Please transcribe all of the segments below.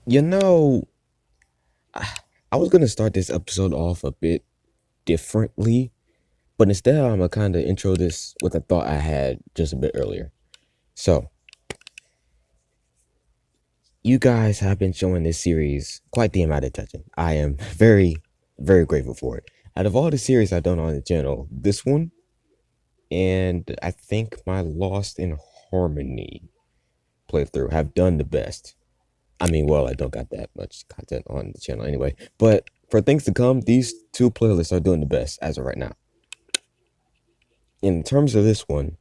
You know, I I was gonna start this episode off a bit differently, but instead I'm gonna kind of intro this with a thought I had just a bit earlier. So, you guys have been showing this series quite the amount of attention. I am very, very grateful for it. Out of all the series I've done on the channel, this one and I think my Lost in Harmony playthrough have done the best. I mean, well, I don't got that much content on the channel anyway, but for things to come, these two playlists are doing the best as of right now. In terms of this one,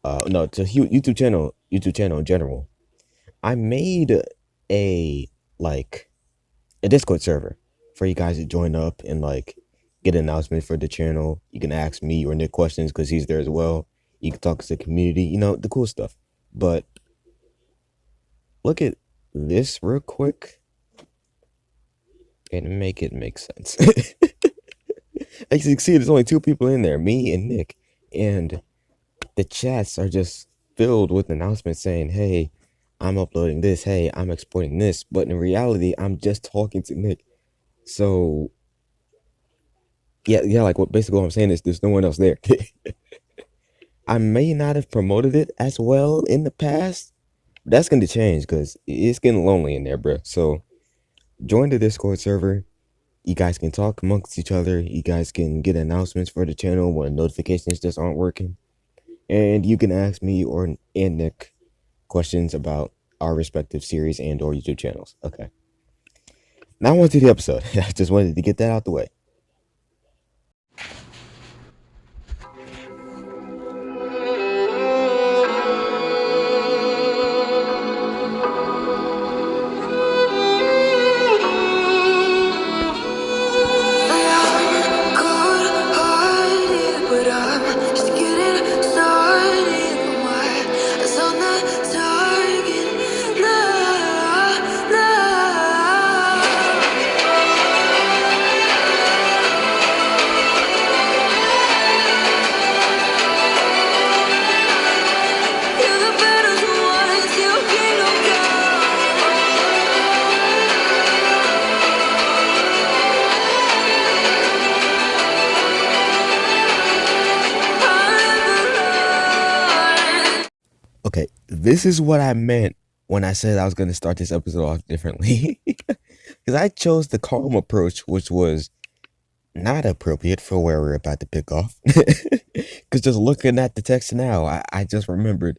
no, to YouTube channel in general, I made a like a Discord server for you guys to join up and like get an announcement for the channel. You can ask me or Nick questions because he's there as well. You can talk to the community, the cool stuff. But look at this real quick and make it make sense. As you can see, there's only two people in there, me and Nick, and the chats are just filled with announcements saying, hey, I'm uploading this, hey, I'm exporting this. But in reality, I'm just talking to Nick. So yeah, like what I'm saying is there's no one else there. I may not have promoted it as well in the past. That's gonna change because it's getting lonely in there, bro. So join the Discord server. You guys can talk amongst each other. You guys can get announcements for the channel when notifications just aren't working. And you can ask me and Nick questions about our respective series and or YouTube channels. Okay. Now on to the episode. I just wanted to get that out the way. Okay, this is what I meant when I said I was going to start this episode off differently. Because I chose the calm approach, which was not appropriate for where we're about to pick off. Because just looking at the text now, I just remembered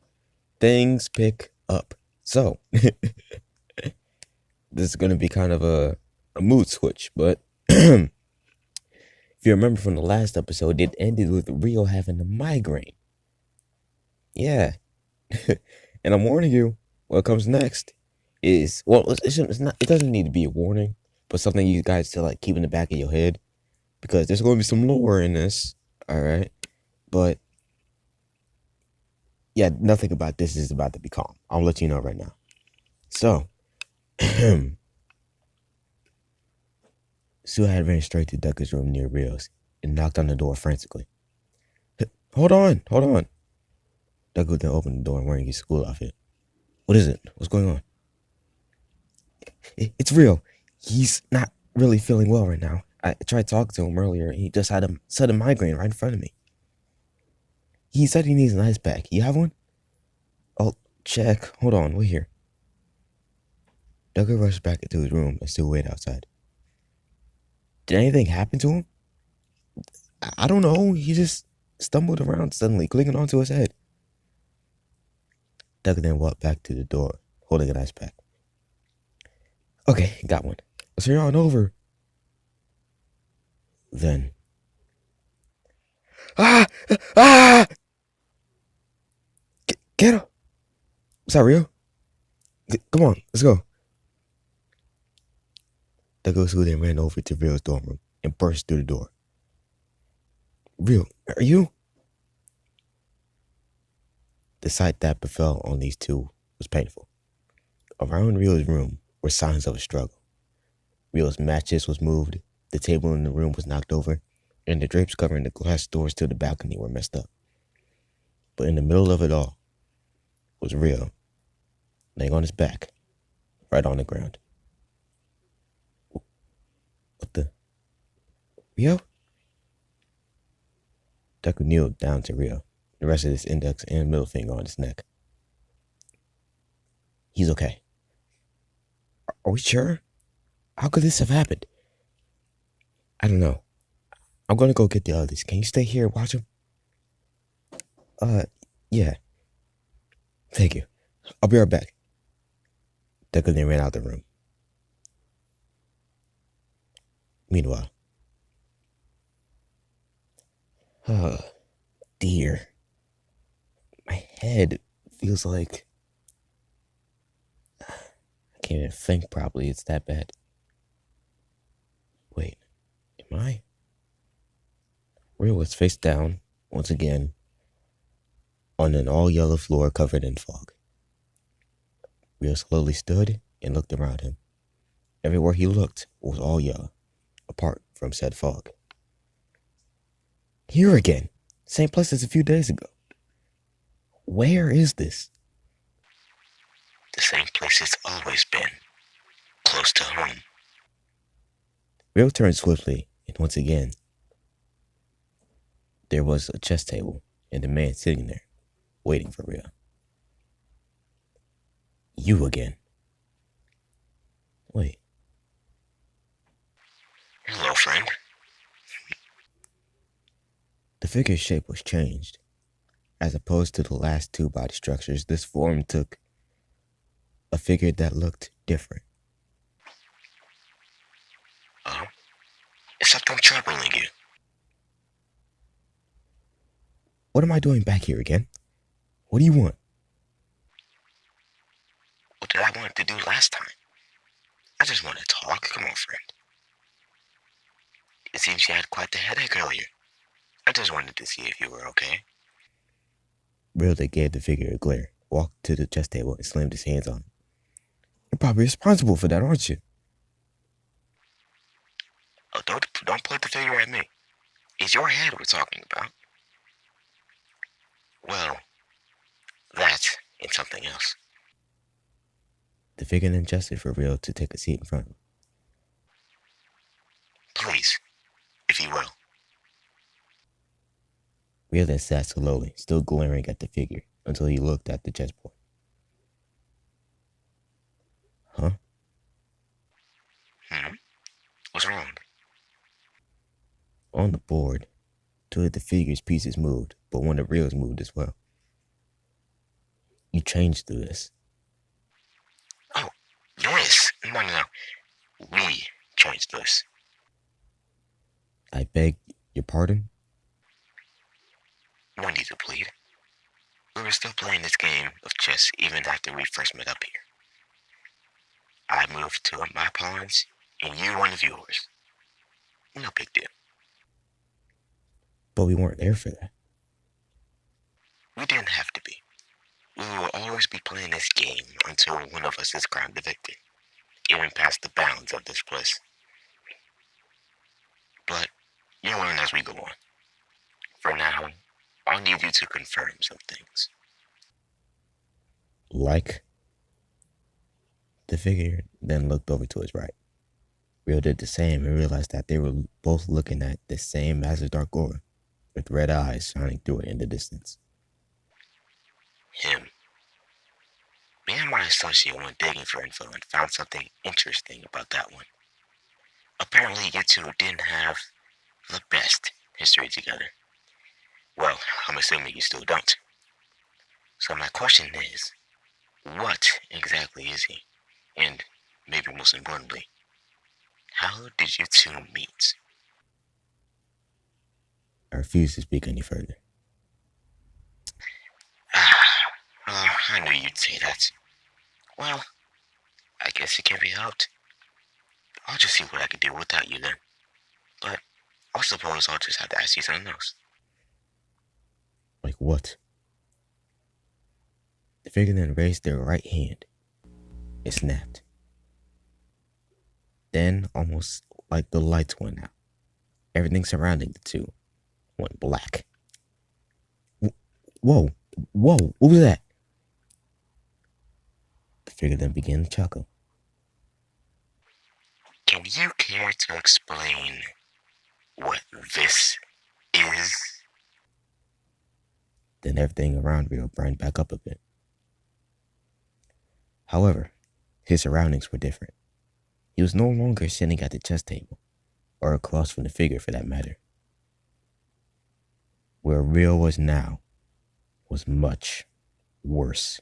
things pick up. So, this is going to be kind of a mood switch. But if you remember from the last episode, it ended with Rio having a migraine. Yeah. And I'm warning you, what comes next is, well, it's not, it doesn't need to be a warning, but something you guys to like keep in the back of your head because there's going to be some lore in this. All right. But yeah, nothing about this is about to be calm. I'll let you know right now. So, Sue had ran straight to Ducker's room near Rio's and knocked on the door frantically. Hold on. Ducker then opened the door wearing his school outfit. What is it? What's going on? It's real. He's not really feeling well right now. I tried talking to him earlier. He just had a sudden migraine right in front of me. He said he needs an ice pack. You have one? I'll check. Hold on. Wait here. Duggar rushed back into his room and still waited outside. Did anything happen to him? I don't know. He just stumbled around suddenly, clicking onto his head. Duggar then walked back to the door, holding an ice pack. Okay, got one. Let's hurry on over. Then. Ah! Ah! Get him! Is that real? Come on, let's go. Douglas Who then ran over to Rio's dorm room and burst through the door. Rio, are you? The sight that befell on these two was painful. Around Rio's room were signs of a struggle. Rio's mattress was moved, the table in the room was knocked over, and the drapes covering the glass doors to the balcony were messed up. But in the middle of it all was Rio, laying on his back, right on the ground. Rio? Deku kneeled down to Rio, the rest of his index and middle finger on his neck. He's okay. Are we sure? How could this have happened? I don't know. I'm gonna go get the others. Can you stay here and watch them? Uh, yeah. Thank you. I'll be right back. Deku then ran out the room. Meanwhile, oh dear. My head feels like I can't even think properly. It's that bad. Wait, am I? Rio was face down once again on an all yellow floor covered in fog. Rio slowly stood and looked around him. Everywhere he looked was all yellow, apart from said fog. Here again, same place as a few days ago. Where is this? The same place it's always been. Close to home. Rio turned swiftly, and once again, there was a chess table and a man sitting there, waiting for Rio. You again. Wait. Hello, friend. The figure's shape was changed. As opposed to the last two body structures, this form took a figure that looked different. Oh? Is something troubling you? What am I doing back here again? What do you want? What did I want to do last time? I just want to talk. Come on, friend. It seems you had quite the headache earlier. I just wanted to see if you were okay. Rilda gave the figure a glare, walked to the chess table, and slammed his hands on it. You're probably responsible for that, aren't you? Oh, don't point the figure at me. It's your head we're talking about. Well, that and something else. The figure then gestured for Rio to take a seat in front of him. Please, if you will. Rio then sat slowly, still glaring at the figure, until he looked at the chessboard. Huh? What's wrong? On the board, two of the figure's pieces moved, but one of Rio's moved as well. You changed through this. Oh, this? No. We changed this. I beg your pardon? No need to plead. We were still playing this game of chess even after we first met up here. I moved two of my pawns, and you one of yours. No big deal. But we weren't there for that. We didn't have to be. We will always be playing this game until one of us is crowned the victor, even past the bounds of this place. But you'll learn as we go on. For now, I'll need you to confirm some things. Like? The figure then looked over to his right. Rio did the same and realized that they were both looking at the same massive dark aura, with red eyes shining through it in the distance. Him. Me and my associate went digging for info and found something interesting about that one. Apparently you two didn't have the best history together. Well, I'm assuming you still don't. So my question is, what exactly is he? And maybe most importantly, how did you two meet? I refuse to speak any further. I knew you'd say that. Well, I guess it can be helped. I'll just see what I can do without you then. But I suppose I'll just have to ask you something else. Like what? The figure then raised their right hand. It snapped. Then, almost like the lights went out, everything surrounding the two went black. Whoa, what was that? The figure then began to chuckle. Can you care to explain what this is? Then everything around Rio brightened back up a bit. However, his surroundings were different. He was no longer sitting at the chess table, or across from the figure for that matter. Where Rio was now was much worse.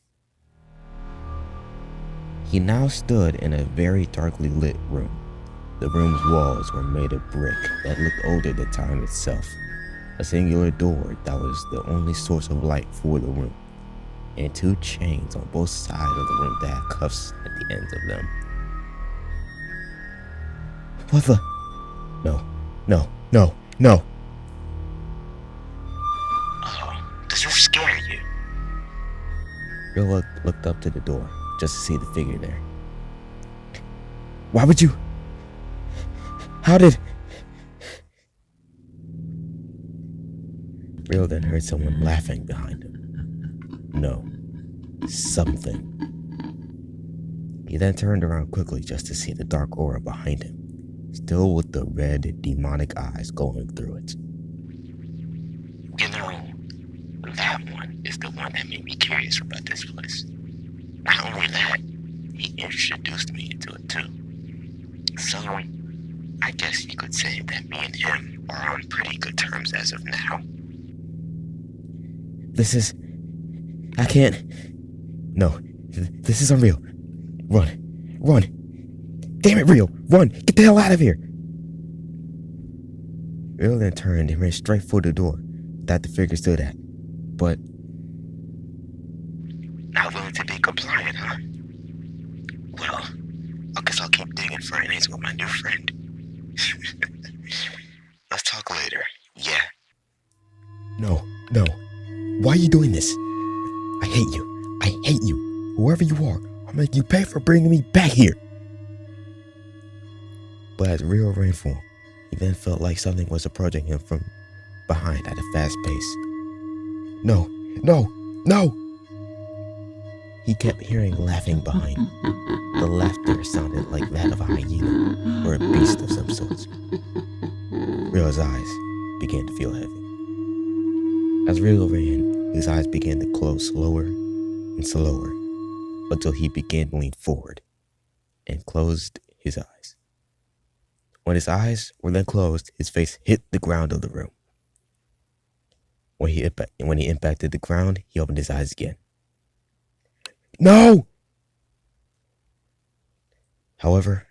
He now stood in a very darkly lit room. The room's walls were made of brick that looked older than time itself. A singular door that was the only source of light for the room, and two chains on both sides of the room that had cuffs at the ends of them. What the? No. Oh, does this scare you? Rio looked up to the door just to see the figure there. Why would you? How did? Rio then heard someone laughing behind him. No, something. He then turned around quickly just to see the dark aura behind him, still with the red, demonic eyes going through it. You know, that one is the one that made me curious about this place. Not only that, he introduced me into it too. So, I guess you could say that me and him are on pretty good terms as of now. I can't. No, this is unreal. Run. Damn it, Rio, run, get the hell out of here. Rio then turned and ran straight for the door that the figure stood at. But not willing to be compliant, huh? Well, I guess I'll keep digging for enemies with my new friend. Let's talk later, yeah? No. Why are you doing this? I hate you. Whoever you are, I'll make you pay for bringing me back here. But as Rio ran for him, he then felt like something was approaching him from behind at a fast pace. No. He kept hearing laughing behind him. The laughter sounded like that of a hyena or a beast of some sort. Rio's eyes began to feel heavy. As Rio ran, his eyes began to close slower and slower until he began to lean forward and closed his eyes. When his eyes were then closed, his face hit the ground of the room. When he impacted the ground, he opened his eyes again. No! However,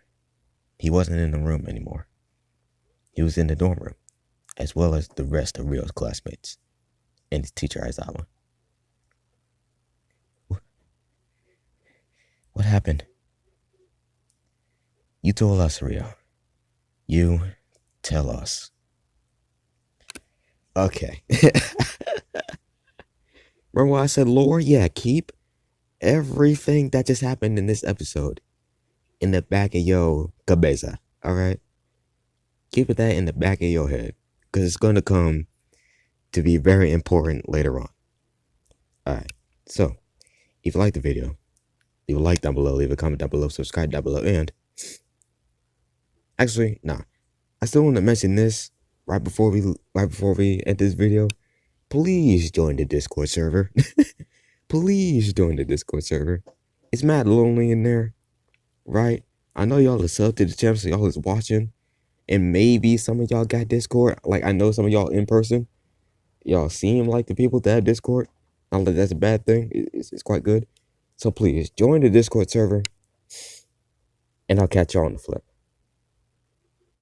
he wasn't in the room anymore. He was in the dorm room, as well as the rest of Rio's classmates and his teacher, Aizawa. What happened? You told us, Rio. You tell us. Okay. Remember what I said, lore? Yeah, keep everything that just happened in this episode in the back of your cabeza, alright? Keep that in the back of your head, because it's going to come to be very important later on. Alright, so, if you like the video, leave a like down below, leave a comment down below, subscribe down below, and actually, I still want to mention this right before we end this video. Please join the Discord server. Please join the Discord server. It's mad lonely in there, right? I know y'all are subbed to the channel, so y'all is watching, and maybe some of y'all got Discord. Like, I know some of y'all in person. Y'all seem like the people that have Discord. Not that that's a bad thing. It's quite good. So please join the Discord server, and I'll catch y'all on the flip.